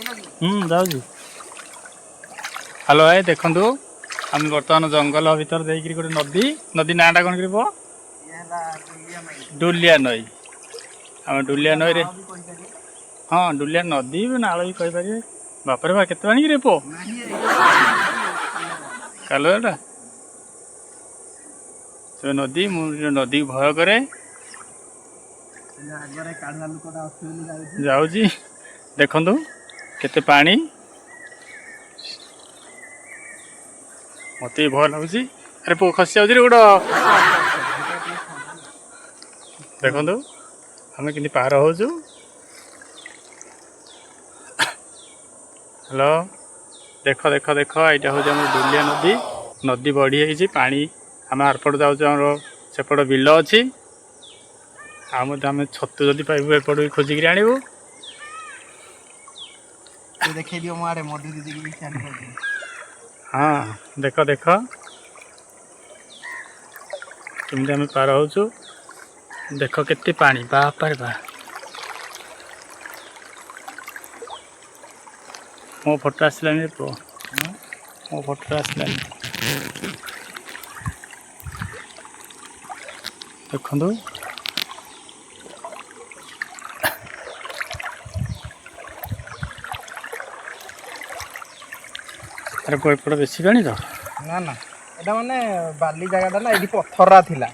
जाऊँ। हेलो भाई देखु आम बर्तमान जंगल भर दे गोटे नदी नदी नाटा कौन कर डुलिया नई आम डुलिया नई रे हाँ डुलिया नदी नाल भी कहीपर बापर बा केत पानी पो कालुआटा से नदी मुझे नदी भय करे जाऊँगी देखु केते पानी मत भय लगुच अरे पो खसी जाऊँ रे गोड़ देखु आम कि पार हो हेलो देख देख देख यहाँ हूँ आम डुलिया नदी नदी बढ़ी पानी आम आरपट जाऊँ सेपट बिल अच्छी आम छतु जदि पाइबू एपट भी खोजिक आणबू देखे दियो मारे मधु दीदी की हाँ देख देख केमती आम पार हो देख केते पानी बापर बा मो फोटो आसलानी पो मो फोटो आसलानी देखु अरे एपट बेसी पानी तो ना ना एटा माने बाली जगह ना ये पथरा थिला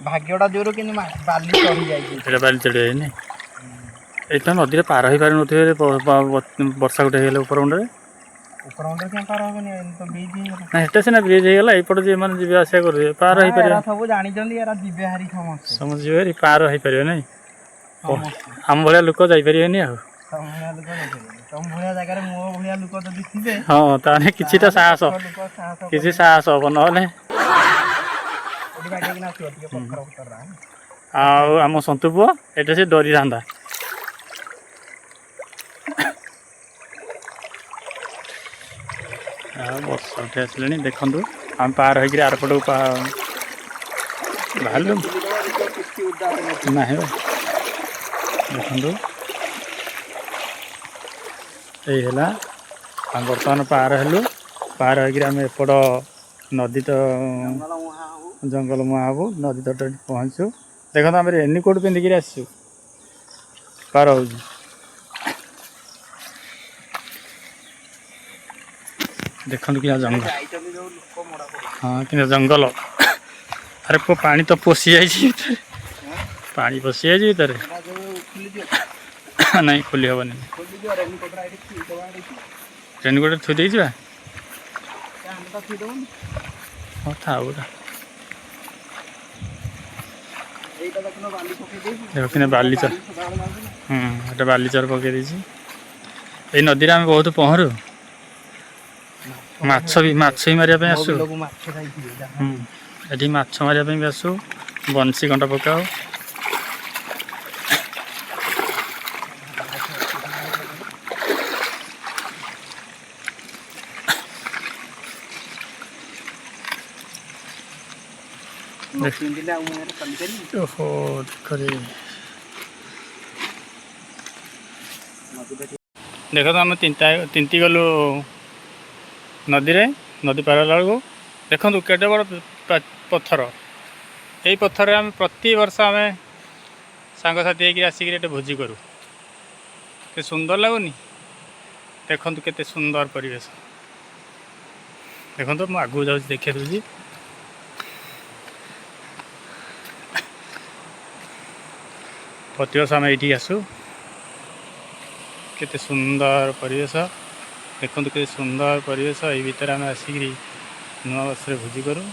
भाग्यटा जोर कि बाली चढ़ी जाए बाली चढ़ी जाए ये नदी पार हो पार वर्षा गोटे हो ऊपर मुंडे ऊपर मुंडे क्या पार होबनी तो ब्रिज ना हेटा सिना ब्रिज होगला एपट जे माने जीवे आशा कर पार हो पार सब जानि जंदी यार जीवे हारी समस्त समझ जीवे पार हो पार नै हम भलिया लोक जाई परिबेनी आ तम भलिया जगह मो भलिया लोक जदि थिबे हां ताने किछिटा साहस किछि साहस हो नले ओडी बाटे कि ना के पत्थर उतर रहा आ हम संतु पुआ एटा से डरी रांदा वर्षा उठे आसले देखु आम पार हो आरपट बाहर ना देखु यही आम बर्तमान पार हेलु पार होम एपट नदी तो जंगल मुहाबू नदी तट पहुँचु देखो आम रेनिकोट पिंधिक आसु पार हो देखु कि जंगल हाँ कि जंगल अरे पो पानी तो पशि जाइए पानी पशि जाइए भीतर नहीं खोली हेनी रेनिकोट थोड़ी देवा हाँ था देखना बालीचर ये बालीचर पकई ये नदी में बहुत पहरु माछ भी मारे आसु ये माछ मारे भी आसु बंशी कंटा पकाओ ओहो देख तो आम तिंती गलु नदी रे नदी पार बेलू देखु केटे बड़ पत्थर यही पत्थर आम प्रति वर्ष आम सांगसाथी आसिक भोजी करूँ के सुंदर लगुनि देखु केते सुंदर परिवेश देखो मुझे आगू जाऊँ देखा दूसरी प्रति वर्ष आम ये आसू केते सुंदर परिवेश देखु के सुंदर परिवेश ये भितर आम आसिक नुआ वर्ष भोजी करूँ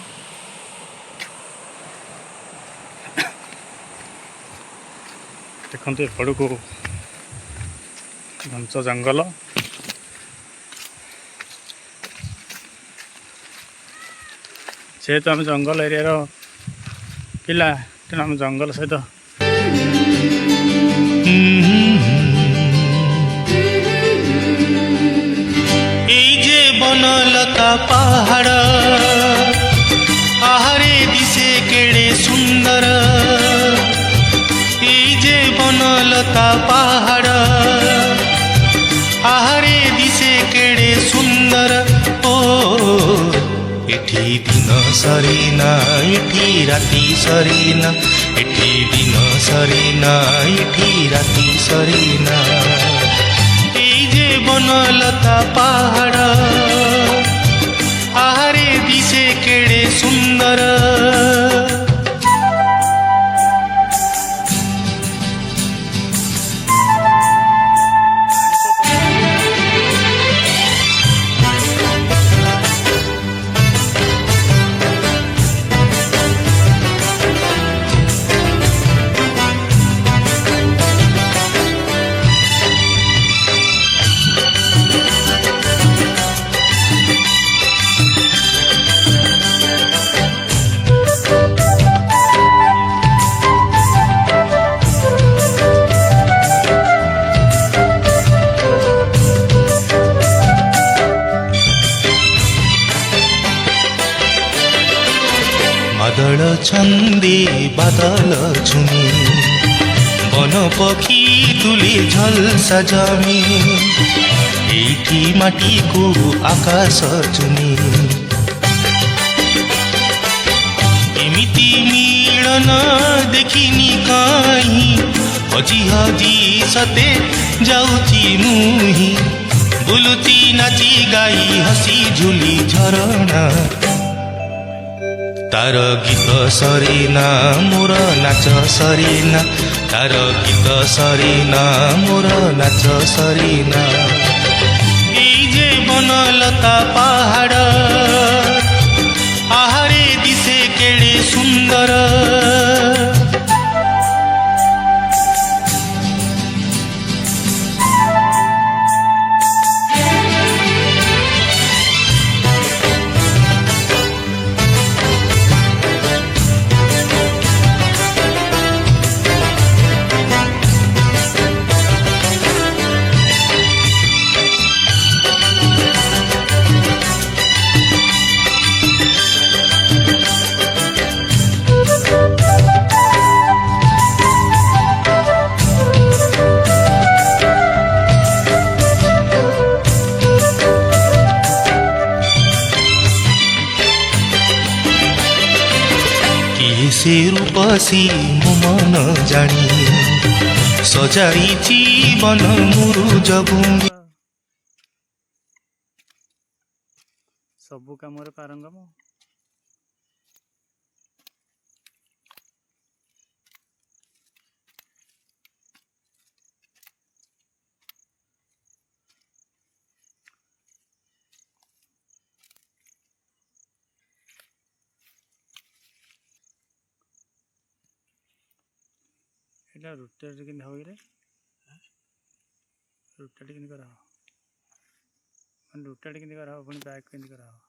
देखु एपड़ को घंच जंगल जेहेतु आम जंगल एरिया पिला तेणु आम जंगल सहित बनलता पहाड़ आहारे दिसे केड़े सुंदर बनलता पहाड़ आहारे ଏଠି ଦିନ ସରିନା ଏଠି ରାତି ସରିନା ଏଠି ଦିନ ସରିନା ଏଠି ରାତି ସରିନା ଏଇ ଯେ ବନଲତା ପାହାଡ଼ ଆହାରେ ଦିଶେ କେଡ଼େ ସୁନ୍ଦର ବାଦଳ ଛନ୍ଦେ ବାଦଲ ଛୁନି ବନ ପକ୍ଷୀ ତୁଲେ ଝଲସା ଜମି ଏଇଠି ମାଟିକୁ ଆକାଶ ଚୁନି ଏମିତି ମିଳନ ଦେଖିନି କାହିଁ ହଜି ହଜି ସତେ ଯାଉଛି ମୁହିଁ ବୁଲୁଛି ନାଚି ଗାଇ ହସି ଝୁଲି ଝରଣା तार गीत सरीना मोर नाच सरीना तार गीत सरीना मोर नाच सरीना एई जे बनलता पहाड़ आहारे दिसे केड़े सुंदर से रूपसी मो मन जानी सजाई जीवन मुरुज भूमि सबु काम पारंगम এটা রুটটা কেন হবে রে রুটটা কেন করা মানে রুটটা কেন করা হবে পুଣି ব্ୟାକ୍ କେମିତି କରା ହେବ